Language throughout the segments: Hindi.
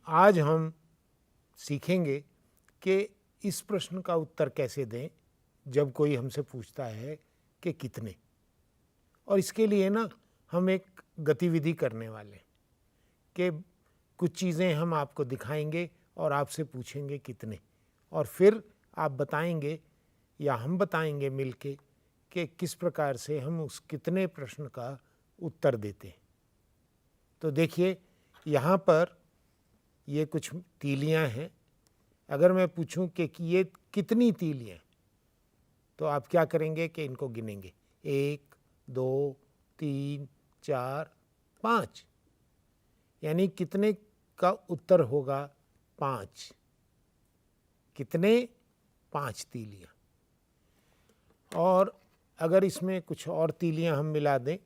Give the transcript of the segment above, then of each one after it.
आज हम सीखेंगे कि इस प्रश्न का उत्तर कैसे दें जब कोई हमसे पूछता है कि कितने। और इसके लिए ना हम एक गतिविधि करने वाले हैं कि कुछ चीज़ें हम आपको दिखाएंगे और आपसे पूछेंगे कितने, और फिर आप बताएंगे या हम बताएंगे मिलके कि किस प्रकार से हम उस कितने प्रश्न का उत्तर देते हैं। तो देखिए, यहाँ पर ये कुछ तीलियाँ हैं। अगर मैं पूछूं कि ये कितनी तीलियाँ, तो आप क्या करेंगे कि इनको गिनेंगे, 1 2 3 4 5, यानी कितने का उत्तर होगा 5। कितने? 5 तीलियाँ। और अगर इसमें कुछ और तीलियाँ हम मिला दें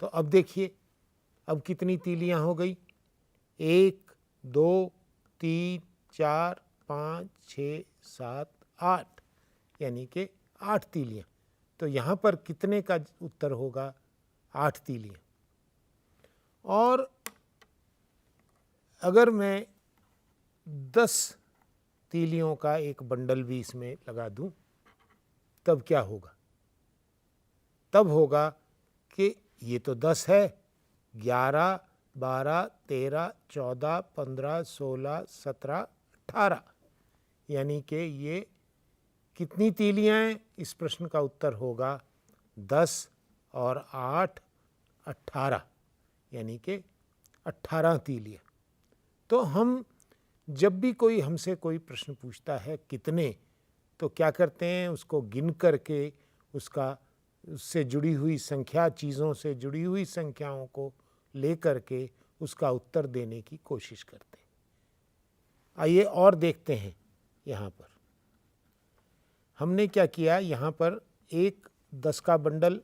तो अब देखिए, अब कितनी तीलियाँ हो गई, 1 2 3 4 5 6 7 8, यानी कि 8 तीलियाँ। तो यहाँ पर कितने का उत्तर होगा, 8 तीलियाँ। और अगर मैं 10 तीलियों का एक बंडल भी इसमें लगा दूं, तब क्या होगा? तब होगा कि ये तो 10 है, 11 12 13 14 15 16 17 18, यानी कि ये कितनी तीलियाँ हैं? इस प्रश्न का उत्तर होगा 10 और 8 18, यानी कि 18 तीलियाँ। तो हम जब भी कोई हमसे कोई प्रश्न पूछता है कितने, तो क्या करते हैं, उसको गिन करके उससे जुड़ी हुई संख्या, चीज़ों से जुड़ी हुई संख्याओं को ले करके उसका उत्तर देने की कोशिश करते हैं। आइए और देखते हैं। यहाँ पर हमने क्या किया, यहाँ पर एक 10 का बंडल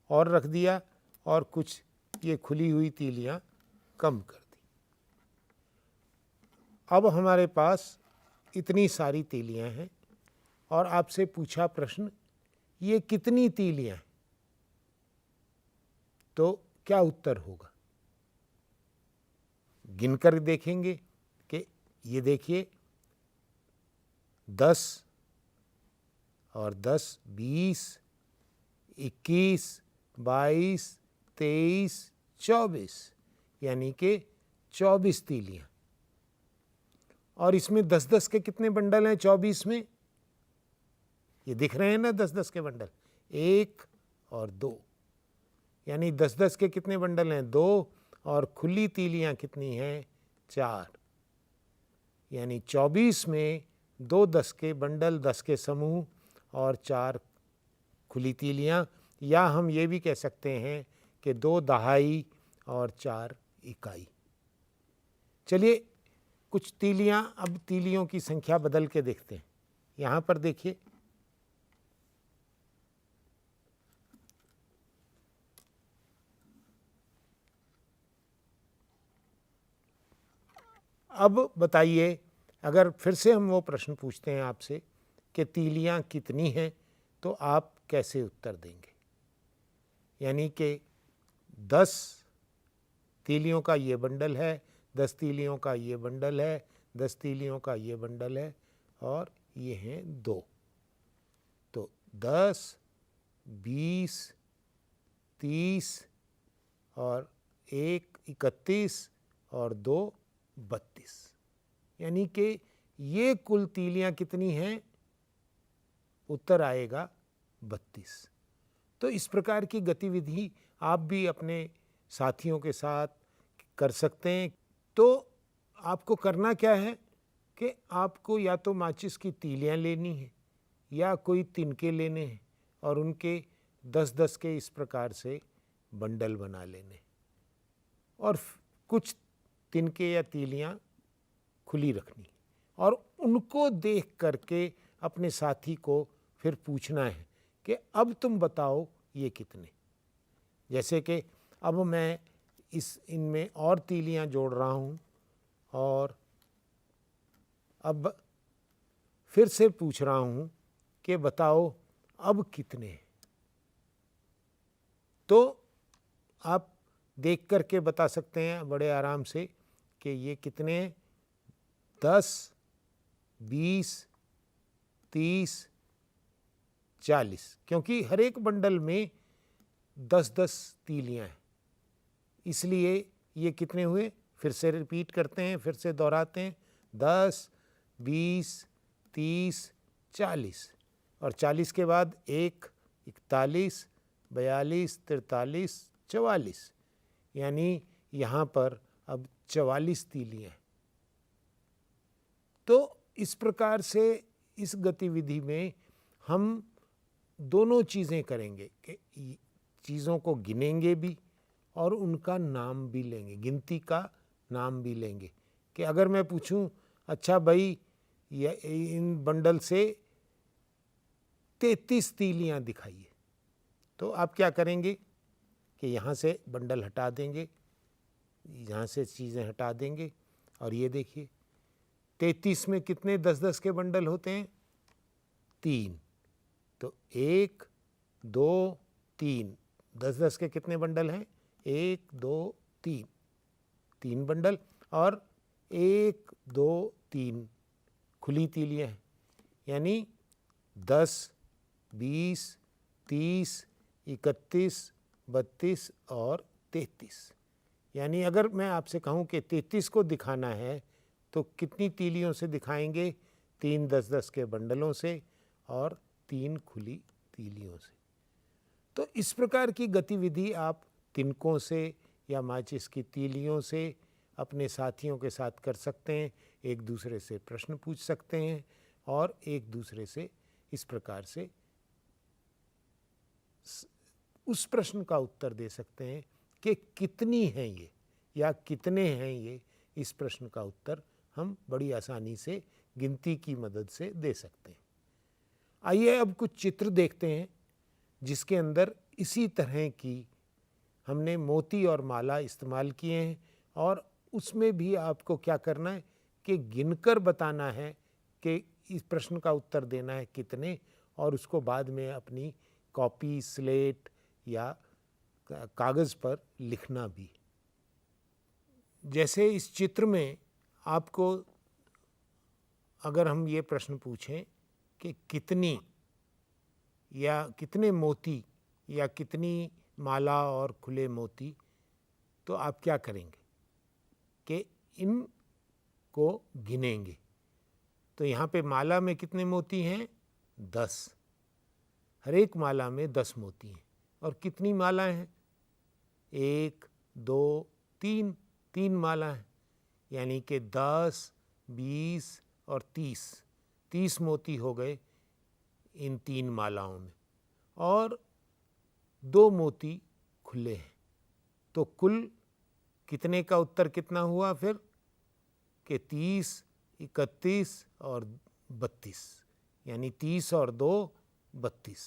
और रख दिया और कुछ ये खुली हुई तीलियाँ कम कर दी। अब हमारे पास इतनी सारी तीलियाँ हैं और आपसे पूछा प्रश्न, ये कितनी तीलियाँ हैं, तो क्या उत्तर होगा? गिनकर देखेंगे कि ये देखिए, 10 और 10 20 21 22 23 24, यानी कि 24 तीलियाँ। और इसमें 10-10 के कितने बंडल हैं 24 में? ये दिख रहे हैं ना 10-10 के बंडल, 1 और 2, यानी 10-10 के कितने बंडल हैं? 2, और खुली तीलियाँ कितनी हैं? 4, यानी 24 में 2 10 के बंडल, 10 के समूह और 4 खुली तीलियाँ, या हम ये भी कह सकते हैं कि 2 दहाई और 4 इकाई। चलिए कुछ तीलियाँ, अब तीलियों की संख्या बदल के देखते हैं। यहाँ पर देखिए, अब बताइए, अगर फिर से हम वो प्रश्न पूछते हैं आपसे कि तीलियाँ कितनी हैं, तो आप कैसे उत्तर देंगे? यानी कि 10 तीलियों का ये बंडल है, 10 तीलियों का ये बंडल है, 10 तीलियों का ये बंडल है, और ये हैं 2। तो 10 20 30 और 1 31 और 2 32, यानी कि ये कुल तीलियाँ कितनी हैं? उत्तर आएगा 32। तो इस प्रकार की गतिविधि आप भी अपने साथियों के साथ कर सकते हैं। तो आपको करना क्या है कि आपको या तो माचिस की तीलियाँ लेनी है या कोई तिनके लेने हैं और उनके 10-10 के इस प्रकार से बंडल बना लेने, और कुछ तिनके या तीलियाँ खुली रखनी, और उनको देख करके अपने साथी को फिर पूछना है कि अब तुम बताओ ये कितने। जैसे कि अब मैं इनमें और तीलियाँ जोड़ रहा हूँ और अब फिर से पूछ रहा हूँ कि बताओ अब कितने हैं। तो आप देख करके बता सकते हैं बड़े आराम से कि ये कितने हैं, 10, 20, 30, 40, क्योंकि हर एक बंडल में 10-10 तीलियां हैं, इसलिए ये कितने हुए, फिर से रिपीट करते हैं, फिर से दोहराते हैं, 10, 20, 30, 40 और 40 के बाद 1, 41, 42, 43, 44, यानी यहाँ पर अब 44 तीलियां हैं। तो इस प्रकार से इस गतिविधि में हम दोनों चीज़ें करेंगे कि चीज़ों को गिनेंगे भी और उनका नाम भी लेंगे, गिनती का नाम भी लेंगे। कि अगर मैं पूछूं, अच्छा भाई इन बंडल से 33 तीलियां दिखाइए, तो आप क्या करेंगे कि यहाँ से बंडल हटा देंगे, यहाँ से चीज़ें हटा देंगे और ये देखिए 33 में कितने 10-10 के बंडल होते हैं, 3, तो 1, 2, 3, 10-10 के कितने बंडल हैं, 1, 2, 3, 3 बंडल और 1, 2, 3 खुली तीलियां हैं, यानी 10, 20, 30, 31, 32 और 33। यानी अगर मैं आपसे कहूं कि 33 को दिखाना है तो कितनी तीलियों से दिखाएंगे, 3 10-10 के बंडलों से और 3 खुली तीलियों से। तो इस प्रकार की गतिविधि आप तिनकों से या माचिस की तीलियों से अपने साथियों के साथ कर सकते हैं, एक दूसरे से प्रश्न पूछ सकते हैं और एक दूसरे से इस प्रकार से उस प्रश्न का उत्तर दे सकते हैं कि कितनी हैं ये या कितने हैं ये। इस प्रश्न का उत्तर हम बड़ी आसानी से गिनती की मदद से दे सकते हैं। आइए अब कुछ चित्र देखते हैं जिसके अंदर इसी तरह की हमने मोती और माला इस्तेमाल किए हैं और उसमें भी आपको क्या करना है कि गिनकर बताना है कि इस प्रश्न का उत्तर देना है कितने, और उसको बाद में अपनी कॉपी, स्लेट या कागज़ पर लिखना भी। जैसे इस चित्र में आपको अगर हम ये प्रश्न पूछें कि कितनी या कितने मोती या कितनी माला और खुले मोती, तो आप क्या करेंगे कि इनको गिनेंगे। तो यहाँ पे माला में कितने मोती हैं, 10, हर एक माला में 10 मोती हैं। और कितनी मालाएं हैं, 1, 2, 3, 3 माला हैं, यानी कि 10, 20 और 30 मोती हो गए इन 3 मालाओं में और 2 मोती खुले हैं। तो कुल कितने का उत्तर कितना हुआ फिर कि 30, 31 और 32, यानी 30 और 2 32।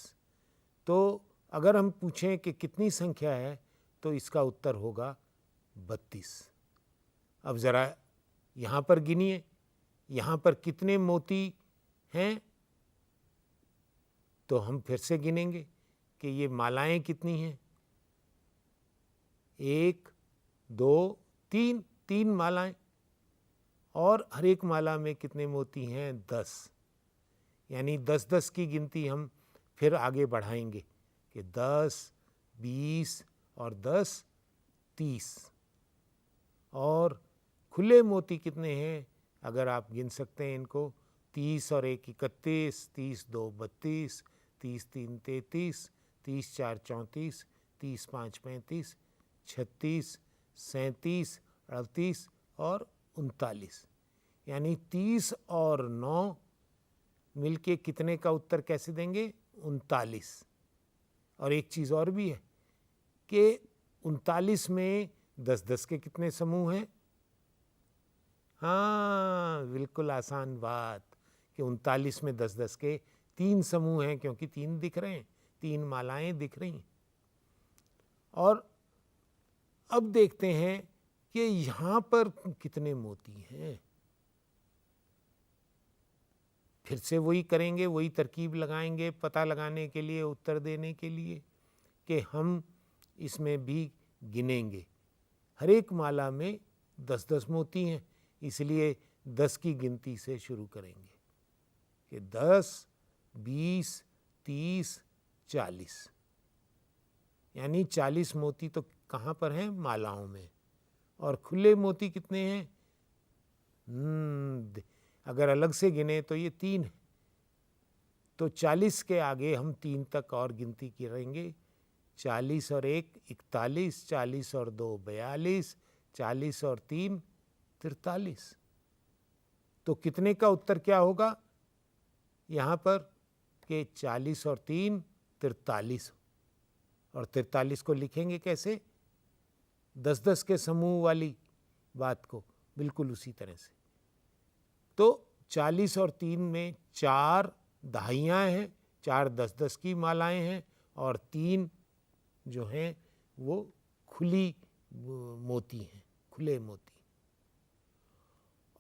तो अगर हम पूछें कि कितनी संख्या है तो इसका उत्तर होगा 32। अब ज़रा यहाँ पर गिनिए, यहाँ पर कितने मोती हैं, तो हम फिर से गिनेंगे कि ये मालाएं कितनी हैं, 1, 2, 3, 3 मालाएं और हर एक माला में कितने मोती हैं, 10, यानी 10-10 की गिनती हम फिर आगे बढ़ाएंगे कि 10, 20 और 10, 30। और खुले मोती कितने हैं, अगर आप गिन सकते हैं इनको, 30 और 1 31, 30 2 32, 30 3 33, 30 4 34, 30 5 35, 36, 37, 38 और 39, यानी 30 और 9 मिलके कितने का उत्तर कैसे देंगे, 39। और एक चीज़ और भी है कि 39 में 10-10 के कितने समूह हैं, हाँ बिल्कुल आसान बात कि 39 में 10-10 के 3 समूह हैं, क्योंकि 3 दिख रहे हैं, 3 मालाएं दिख रही हैं। और अब देखते हैं कि यहाँ पर कितने मोती हैं। फिर से वही करेंगे, वही तरकीब लगाएंगे पता लगाने के लिए, उत्तर देने के लिए, कि हम इसमें भी गिनेंगे हर एक माला में 10-10 मोती हैं, इसलिए 10 की गिनती से शुरू करेंगे कि 10, 20, 30, 40, यानी 40 मोती तो कहाँ पर हैं? मालाओं में। और खुले मोती कितने हैं? अगर अलग से गिने तो ये 3 है, तो 40 के आगे हम 3 तक और गिनती करेंगे। 40 और 1 41, 40 और 2 42, 40 और 3 43। तो कितने का उत्तर क्या होगा यहाँ पर कि 40 और 3 43। और 43 को लिखेंगे कैसे? 10-10 के समूह वाली बात को बिल्कुल उसी तरह से। तो 40 और 3 में 4 दहाइयाँ हैं, 4 10-10 की मालाएं हैं, और 3 जो हैं वो खुली मोती हैं, खुले मोती।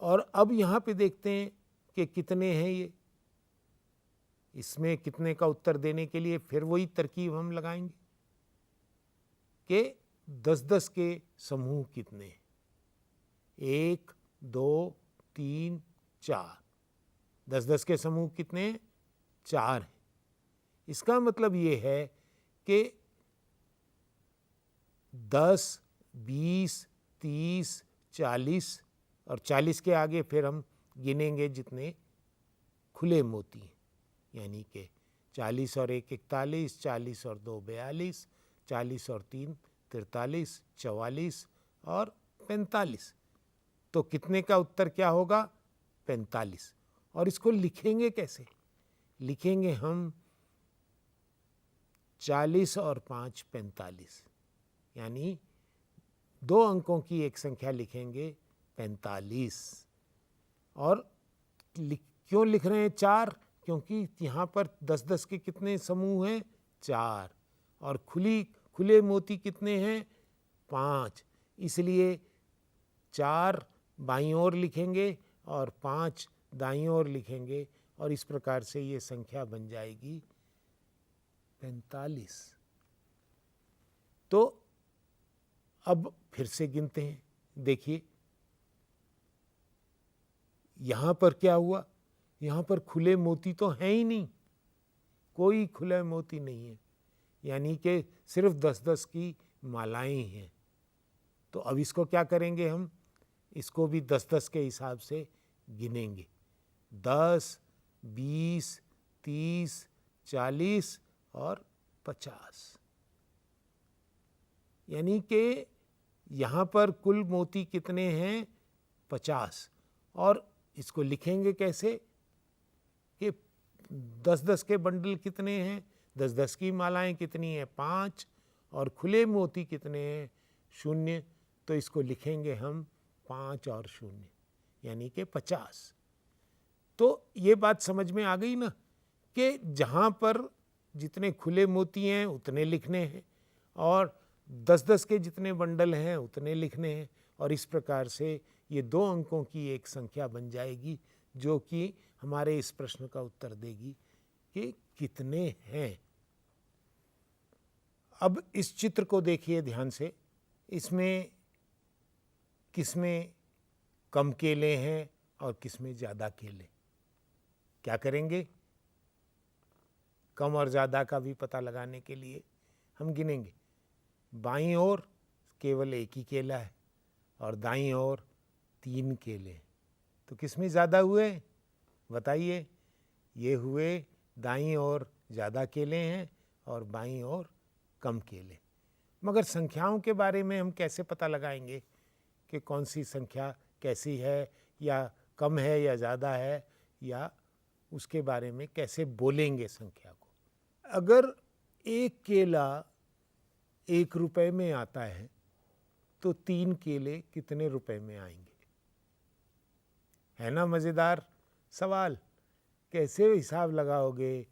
और अब यहाँ पे देखते हैं कि कितने हैं ये। इसमें कितने का उत्तर देने के लिए फिर वही तरकीब हम लगाएंगे कि 10-10 के समूह कितने हैं। 1, 2, 3, 4। 10-10 के समूह कितने हैं? 4 हैं। इसका मतलब ये है कि 10, 20, 30, 40 और 40 के आगे फिर हम गिनेंगे जितने खुले मोती हैं, यानी कि 40 और 1 41, 40 और 2 42, 40 और 3 43, 44 और 45। तो कितने का उत्तर क्या होगा? 45। और इसको लिखेंगे कैसे? लिखेंगे हम 40 और 5 45, यानी 2 अंकों की एक संख्या लिखेंगे 45। और क्यों लिख रहे हैं 4? क्योंकि यहाँ पर 10-10 के कितने समूह हैं? 4। और खुले मोती कितने हैं? 5। इसलिए 4 बाईं ओर लिखेंगे और 5 दाईं ओर लिखेंगे, और इस प्रकार से ये संख्या बन जाएगी 45। तो अब फिर से गिनते हैं। देखिए यहाँ पर क्या हुआ? यहाँ पर खुले मोती तो हैं ही नहीं, कोई खुले मोती नहीं है, यानी कि सिर्फ 10-10 की मालाएं हैं। तो अब इसको क्या करेंगे हम? इसको भी 10-10 के हिसाब से गिनेंगे। 10, 20, 30, 40 और 50, यानी कि यहाँ पर कुल मोती कितने हैं? 50। और इसको लिखेंगे कैसे कि 10-10 के बंडल कितने हैं? 10-10 की मालाएं कितनी हैं? 5। और खुले मोती कितने हैं? 0। तो इसको लिखेंगे हम 5 और 0, यानी कि 50। तो ये बात समझ में आ गई ना कि जहाँ पर जितने खुले मोती हैं उतने लिखने हैं, और 10-10 के जितने बंडल हैं उतने लिखने हैं। और इस प्रकार से ये 2 अंकों की एक संख्या बन जाएगी, जो कि हमारे इस प्रश्न का उत्तर देगी कि कितने हैं। अब इस चित्र को देखिए ध्यान से। इसमें किसमें कम केले हैं और किसमें ज़्यादा केले? क्या करेंगे? कम और ज़्यादा का भी पता लगाने के लिए हम गिनेंगे। बाईं ओर केवल 1 ही केला है और दाईं ओर 3 केले। तो किसमें ज़्यादा हुए? बताइए। ये हुए दाईं ओर ज़्यादा केले हैं और बाईं ओर कम केले। मगर संख्याओं के बारे में हम कैसे पता लगाएंगे कि कौन सी संख्या कैसी है, या कम है या ज़्यादा है, या उसके बारे में कैसे बोलेंगे संख्या को? अगर 1 केला 1 रुपए में आता है तो 3 केले कितने रुपए में आएंगे? है ना मज़ेदार सवाल? कैसे हिसाब लगाओगे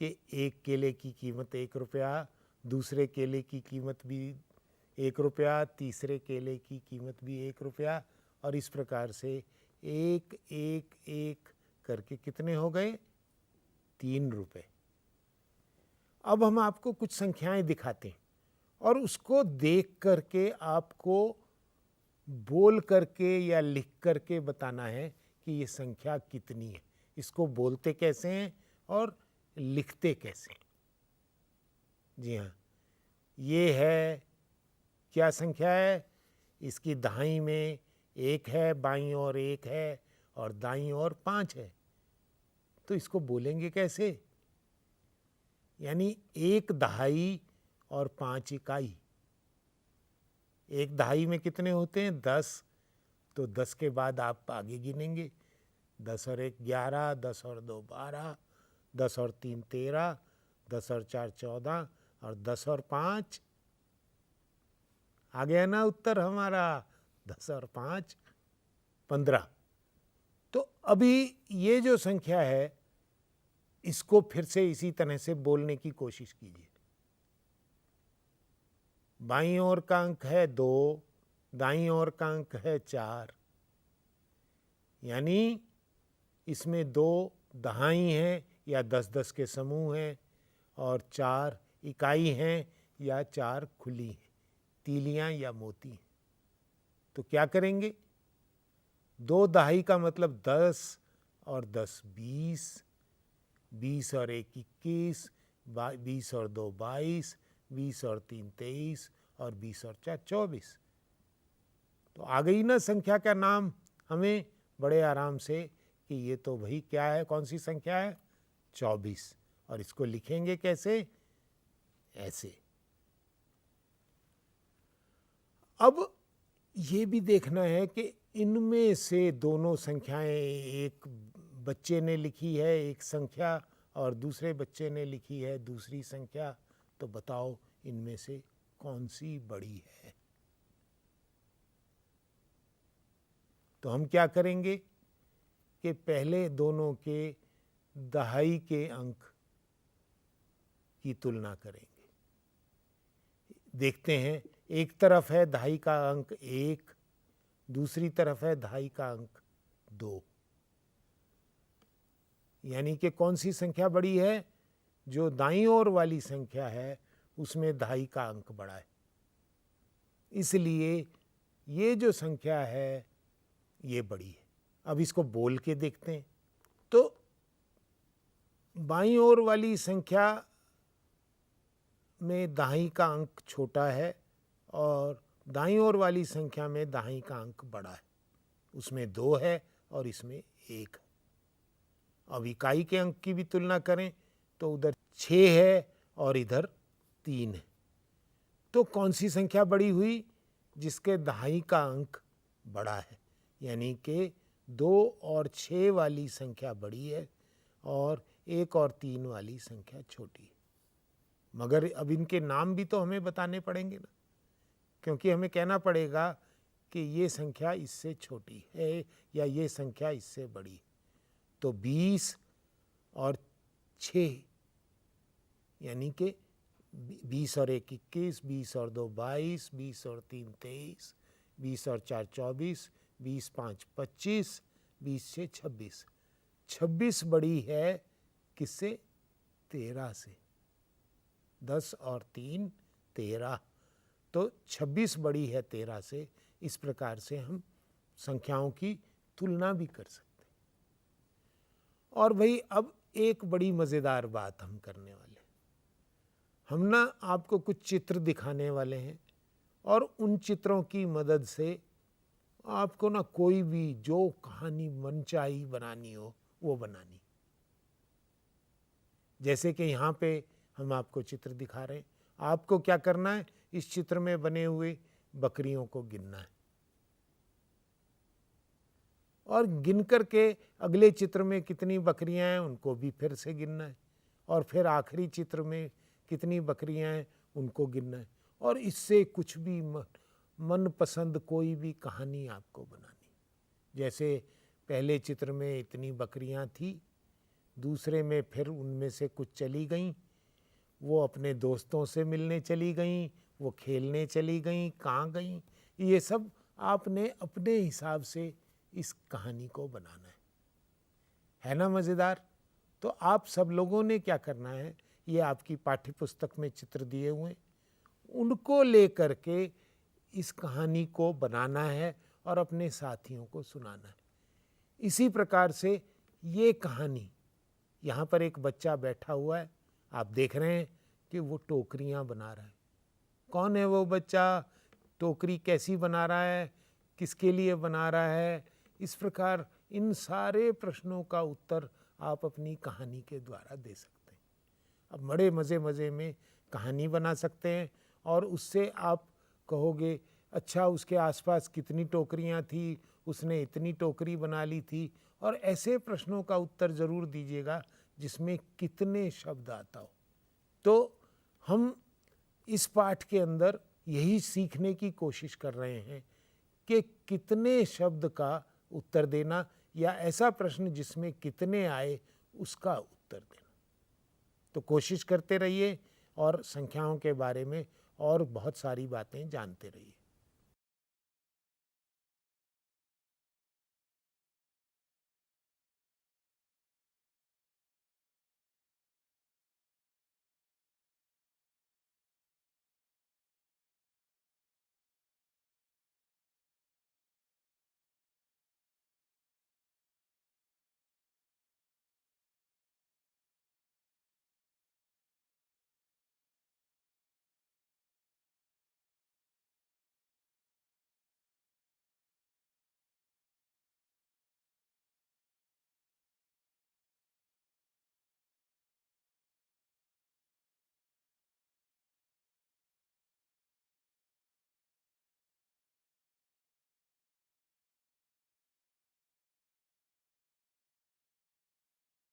कि 1 केले की कीमत 1 रुपया, दूसरे केले की कीमत भी 1 रुपया, तीसरे केले की कीमत भी 1 रुपया, और इस प्रकार से 1 1 1 करके कितने हो गए? 3 रुपए। अब हम आपको कुछ संख्याएं दिखाते हैं और उसको देख करके आपको बोल करके या लिख करके बताना है कि ये संख्या कितनी है। इसको बोलते कैसे हैं और लिखते कैसे हैं? जी हाँ, ये है, क्या संख्या है? इसकी दाईं में 1 है, बाईं ओर 1 है और दाईं ओर 5 है। तो इसको बोलेंगे कैसे? यानी 1 दहाई और 5 इकाई। 1 दहाई में कितने होते हैं? 10। तो 10 के बाद आप आगे गिनेंगे, 10 और 1 11, 10 और 2 12, 10 और 3 13, 10 और 4 14 और 10 और 5, आ गया ना उत्तर हमारा? 10 और 5 15। तो अभी ये जो संख्या है, इसको फिर से इसी तरह से बोलने की कोशिश कीजिए। बाईं ओर का अंक है 2, दाईं ओर का अंक है 4, यानी इसमें 2 दहाई हैं या 10-10 के समूह हैं और 4 इकाई हैं या 4 खुली हैं, तीलियां या मोती हैं। तो क्या करेंगे? 2 दहाई का मतलब 10 और 10 20, 20 और 1 21, 20 और 2 22, 20 और 3 23 और 20 और 4 24। तो आ गई ना संख्या का नाम हमें बड़े आराम से कि ये तो भाई क्या है, कौन सी संख्या है? 24। और इसको लिखेंगे कैसे? ऐसे। अब ये भी देखना है कि इनमें से दोनों संख्याएं, एक बच्चे ने लिखी है एक संख्या और दूसरे बच्चे ने लिखी है दूसरी संख्या, तो बताओ इनमें से कौन सी बड़ी है? तो हम क्या करेंगे कि पहले दोनों के दहाई के अंक की तुलना करेंगे। देखते हैं, एक तरफ है दहाई का अंक 1, दूसरी तरफ है दहाई का अंक 2। यानी कि कौन सी संख्या बड़ी है? जो दाईं ओर वाली संख्या है उसमें दहाई का अंक बड़ा है, इसलिए ये जो संख्या है ये बड़ी है। अब इसको बोल के देखते हैं। तो बाईं ओर वाली संख्या में दाईं का अंक छोटा है और दाईं ओर वाली संख्या में दाईं का अंक बड़ा है। उसमें 2 है और इसमें 1 है। अब इकाई के अंक की भी तुलना करें तो उधर 6 है और इधर 3 है। तो कौन सी संख्या बड़ी हुई? जिसके दहाई का अंक बड़ा है, यानी कि 2 और 6 वाली संख्या बड़ी है और 1 और 3 वाली संख्या छोटी है। मगर अब इनके नाम भी तो हमें बताने पड़ेंगे ना, क्योंकि हमें कहना पड़ेगा कि ये संख्या इससे छोटी है या ये संख्या इससे बड़ी है। तो 20 और 6 यानी कि 20 और 1 21, 20 और 2 22, 20 और 3 23, 20 और 4 24, 20 5 25, 20 से 26। 26 बड़ी है किससे? 13 से। 10 और 3 13, तो 26 बड़ी है 13 से। इस प्रकार से हम संख्याओं की तुलना भी कर सकते हैं। और भाई अब एक बड़ी मज़ेदार बात हम करने वाले हैं। हम ना आपको कुछ चित्र दिखाने वाले हैं और उन चित्रों की मदद से आपको ना कोई भी जो कहानी मनचाही बनानी हो वो बनानी। जैसे कि यहाँ पे हम आपको चित्र दिखा रहे हैं, आपको क्या करना है? इस चित्र में बने हुए बकरियों को गिनना है और गिन करके अगले चित्र में कितनी बकरियां हैं उनको भी फिर से गिनना है और फिर आखिरी चित्र में कितनी बकरियां हैं उनको गिनना है। और इससे कुछ भी मनपसंद कोई भी कहानी आपको बनानी। जैसे पहले चित्र में इतनी बकरियां थी, दूसरे में फिर उनमें से कुछ चली गईं, वो अपने दोस्तों से मिलने चली गईं, वो खेलने चली गईं, कहाँ गईं, ये सब आपने अपने हिसाब से इस कहानी को बनाना है ना मज़ेदार? तो आप सब लोगों ने क्या करना है, ये आपकी पाठ्य पुस्तक में चित्र दिए हुए, उनको लेकर के इस कहानी को बनाना है और अपने साथियों को सुनाना है। इसी प्रकार से ये कहानी, यहाँ पर एक बच्चा बैठा हुआ है, आप देख रहे हैं कि वो टोकरियाँ बना रहा है। कौन है वो बच्चा, टोकरी कैसी बना रहा है, किसके लिए बना रहा है, इस प्रकार इन सारे प्रश्नों का उत्तर आप अपनी कहानी के द्वारा दे सकते हैं। अब बड़े मज़े मज़े में कहानी बना सकते हैं और उससे आप कहोगे अच्छा उसके आसपास कितनी टोकरियाँ थी, उसने इतनी टोकरी बना ली थी। और ऐसे प्रश्नों का उत्तर ज़रूर दीजिएगा जिसमें कितने शब्द आता हो। तो हम इस पाठ के अंदर यही सीखने की कोशिश कर रहे हैं कि कितने शब्द का उत्तर देना, या ऐसा प्रश्न जिसमें कितने आए उसका उत्तर देना। तो कोशिश करते रहिए और संख्याओं के बारे में और बहुत सारी बातें जानते रहिए।